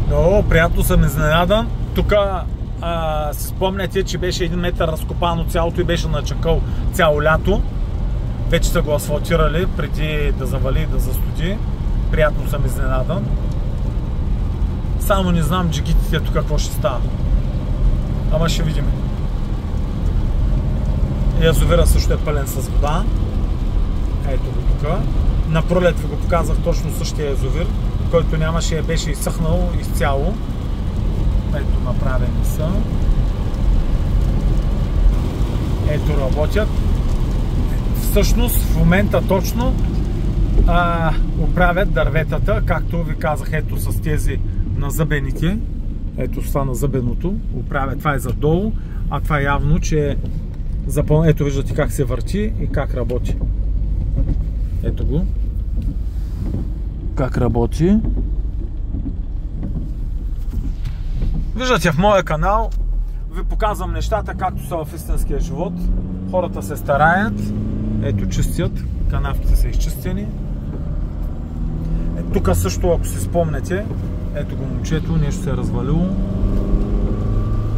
Много приятно съм изненадан. Тук си спомняте, че беше 1 метър разкопано цялото и беше начакъл цяло лято. Вече са го асфалтирали преди да завали и да застуди. Приятно съм изненадан. Само не знам джигитите тук какво ще става. Ама ще видим. Язовира също е пълен с вода. Ето го тук. Напролет ви го показах точно същия язовир, който нямаше, беше изсъхнал изцяло. Ето направени са. Ето работят. Всъщност в момента точно оправят дърветата, както ви казах, ето с тези на зъбените. Ето с това на зъбеното. Оправят. Това е задолу, а това явно, че ето виждате как се върти и как работи. Ето го. Как работи. Виждате, в моя канал ви показвам нещата както са в истинския живот. Хората се стараят. Ето, чистят. Канавките са изчистени. Тук също, ако си спомнете, ето го момчето, нещо се е развалило.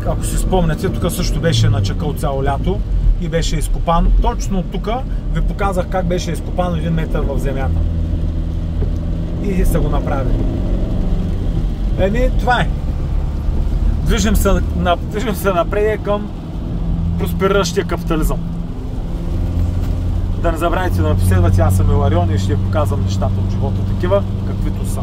Ако си спомнете, тук също беше начакъл цяло лято и беше изкопан. Точно тук ви показах как беше изкопан 1 метър в земята. И са го направили. Това е. Движим се напред към проспериращия капитализъм. Да не забравяйте да ме последвате, аз съм Иларион и ще ви показвам нещата от живота такива, каквито са.